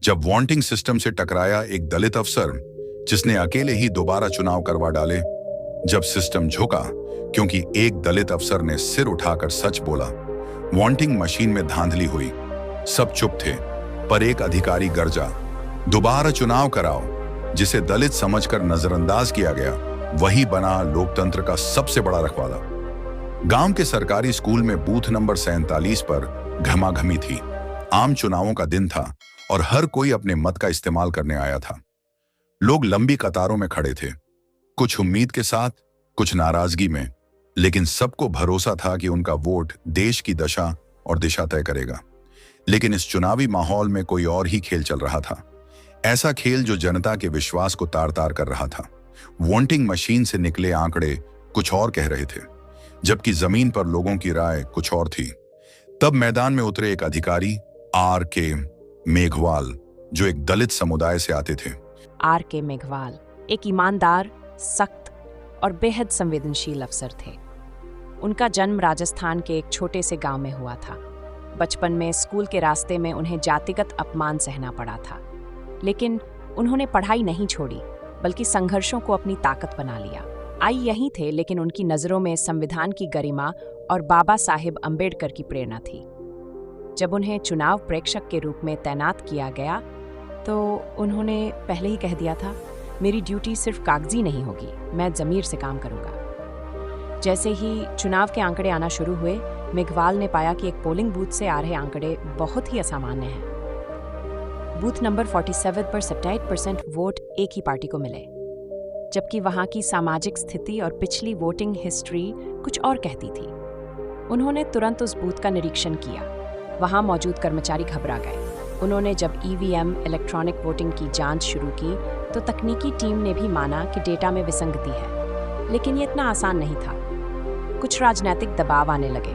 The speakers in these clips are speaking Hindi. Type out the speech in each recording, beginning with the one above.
जब वॉटिंग सिस्टम से टकराया एक दलित अफसर जिसने अकेले ही दोबारा चुनाव करवा डाले। जब सिस्टम झुका क्योंकि एक दलित अफसर ने सिर उठाकर सच बोला, वॉटिंग मशीन में धांधली हुई। सब चुप थे, पर एक अधिकारी गरजा, दोबारा चुनाव कराओ। जिसे दलित समझकर नजरअंदाज किया गया, वही बना लोकतंत्र का सबसे बड़ा रखवाला। गांव के सरकारी स्कूल में बूथ नंबर 47 पर घमाघमी थी। आम चुनावों का दिन था और हर कोई अपने मत का इस्तेमाल करने आया था। लोग लंबी कतारों में खड़े थे, कुछ उम्मीद के साथ, कुछ नाराजगी में, लेकिन सबको भरोसा था कि उनका वोट देश की दशा और दिशा तय करेगा। लेकिन इस चुनावी माहौल में कोई और ही खेल चल रहा था, ऐसा खेल जो जनता के विश्वास को तार तार कर रहा था। वोटिंग मशीन से निकले आंकड़े कुछ और कह रहे थे, जबकि जमीन पर लोगों की राय कुछ और थी। तब मैदान में उतरे एक अधिकारी, R.K. मेघवाल, जो एक दलित समुदाय से आते थे। R.K. मेघवाल एक ईमानदार, सख्त और बेहद संवेदनशील अफसर थे। उनका जन्म राजस्थान के एक छोटे से गांव में हुआ था। बचपन में स्कूल के रास्ते में उन्हें जातिगत अपमान सहना पड़ा था, लेकिन उन्होंने पढ़ाई नहीं छोड़ी, बल्कि संघर्षों को अपनी ताकत बना लिया। आई यहीं थे, लेकिन उनकी नज़रों में संविधान की गरिमा और बाबा साहेब अम्बेडकर की प्रेरणा थी। जब उन्हें चुनाव प्रेक्षक के रूप में तैनात किया गया, तो उन्होंने पहले ही कह दिया था, मेरी ड्यूटी सिर्फ कागजी नहीं होगी, मैं ज़मीर से काम करूंगा। जैसे ही चुनाव के आंकड़े आना शुरू हुए, मेघवाल ने पाया कि एक पोलिंग बूथ से आ रहे आंकड़े बहुत ही असामान्य हैं। बूथ नंबर 47 पर 27% वोट एक ही पार्टी को मिले, जबकि वहां की सामाजिक स्थिति और पिछली वोटिंग हिस्ट्री कुछ और कहती थी। उन्होंने तुरंत उस बूथ का निरीक्षण किया। वहां मौजूद कर्मचारी घबरा गए। उन्होंने जब EVM इलेक्ट्रॉनिक वोटिंग की जांच शुरू की, तो तकनीकी टीम ने भी माना कि डेटा में विसंगति है। लेकिन ये इतना आसान नहीं था। कुछ राजनीतिक दबाव आने लगे,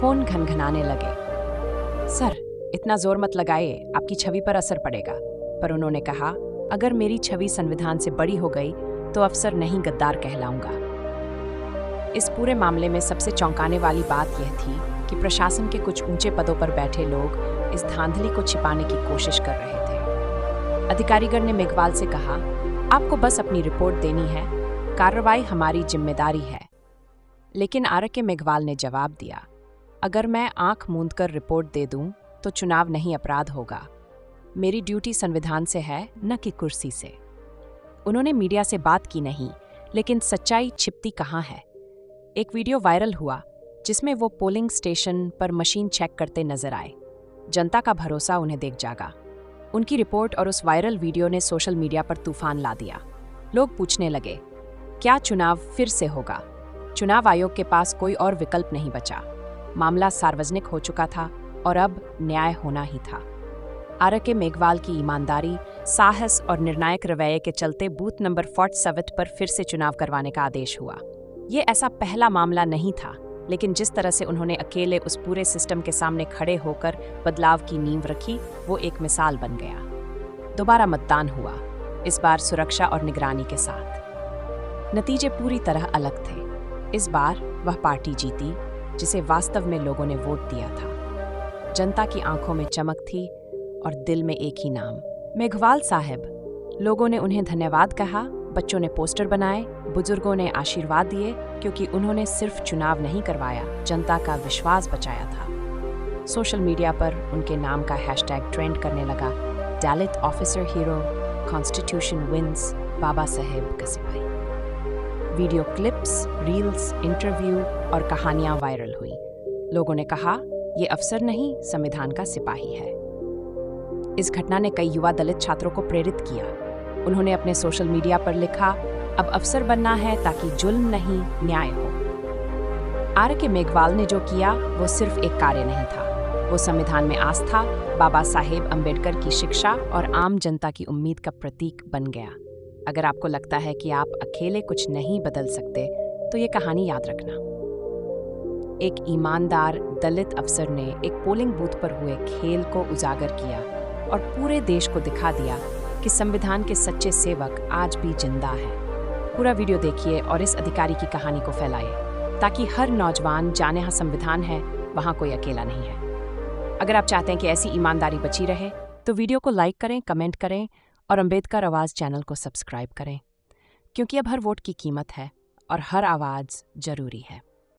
फोन घनघनाने लगे। सर, इतना जोर मत लगाइए, आपकी छवि पर असर पड़ेगा। पर उन्होंने कहा, अगर मेरी छवि संविधान से बड़ी हो गई तो अफसर नहीं, गद्दार कहलाऊंगा। इस पूरे मामले में सबसे चौंकाने वाली बात यह थी कि प्रशासन के कुछ ऊंचे पदों पर बैठे लोग इस धांधली को छिपाने की कोशिश कर रहे थे। अधिकारीगण ने मेघवाल से कहा, आपको बस अपनी रिपोर्ट देनी है, कार्रवाई हमारी जिम्मेदारी है। लेकिन R.K. मेघवाल ने जवाब दिया, अगर मैं आंख मूंदकर रिपोर्ट दे दूं तो चुनाव नहीं अपराध होगा। मेरी ड्यूटी संविधान से है, न कि कुर्सी से। उन्होंने मीडिया से बात की नहीं, लेकिन सच्चाई छिपती कहाँ है। एक वीडियो वायरल हुआ जिसमें वो पोलिंग स्टेशन पर मशीन चेक करते नजर आए। जनता का भरोसा उन्हें देख जागा। उनकी रिपोर्ट और उस वायरल वीडियो ने सोशल मीडिया पर तूफान ला दिया। लोग पूछने लगे, क्या चुनाव फिर से होगा? चुनाव आयोग के पास कोई और विकल्प नहीं बचा। मामला सार्वजनिक हो चुका था और अब न्याय होना ही था। R.K. मेघवाल की ईमानदारी, साहस और निर्णायक रवैये के चलते बूथ नंबर 47 पर फिर से चुनाव करवाने का आदेश हुआ। ये ऐसा पहला मामला नहीं था, लेकिन जिस तरह से उन्होंने अकेले उस पूरे सिस्टम के सामने खड़े होकर बदलाव की नींव रखी, वो एक मिसाल बन गया। दोबारा मतदान हुआ, इस बार सुरक्षा और निगरानी के साथ। नतीजे पूरी तरह अलग थे। इस बार वह पार्टी जीती जिसे वास्तव में लोगों ने वोट दिया था। जनता की आंखों में चमक थी और दिल में एक ही नाम, मेघवाल साहब। लोगों ने उन्हें धन्यवाद कहा, बच्चों ने पोस्टर बनाए, बुजुर्गों ने आशीर्वाद दिए, क्योंकि उन्होंने सिर्फ चुनाव नहीं करवाया, जनता का विश्वास बचाया था। सोशल मीडिया पर उनके नाम का हैशटैग ट्रेंड करने लगा, दलित officer hero, constitution wins, Baba Saheb का सिपाही। वीडियो क्लिप्स, रील्स, इंटरव्यू और कहानियां वायरल हुई। लोगों ने कहा, ये अफसर नहीं, संविधान का सिपाही है। इस घटना ने कई युवा दलित छात्रों को प्रेरित किया। उन्होंने अपने सोशल मीडिया पर लिखा, अब अफसर बनना है ताकि जुल्म नहीं, न्याय हो। R.K. मेघवाल ने जो किया वो सिर्फ एक कार्य नहीं था, वो संविधान में आस्था, बाबा साहेब अम्बेडकर की शिक्षा और आम जनता की उम्मीद का प्रतीक बन गया। अगर आपको लगता है कि आप अकेले कुछ नहीं बदल सकते, तो ये कहानी याद रखना। एक ईमानदार दलित अफसर ने एक पोलिंग बूथ पर हुए खेल को उजागर किया और पूरे देश को दिखा दिया कि संविधान के सच्चे सेवक आज भी जिंदा हैं। पूरा वीडियो देखिए और इस अधिकारी की कहानी को फैलाइए, ताकि हर नौजवान जाने जहाँ संविधान है, वहाँ कोई अकेला नहीं है। अगर आप चाहते हैं कि ऐसी ईमानदारी बची रहे, तो वीडियो को लाइक करें, कमेंट करें और अम्बेडकर आवाज़ चैनल को सब्सक्राइब करें, क्योंकि अब हर वोट की कीमत है और हर आवाज़ जरूरी है।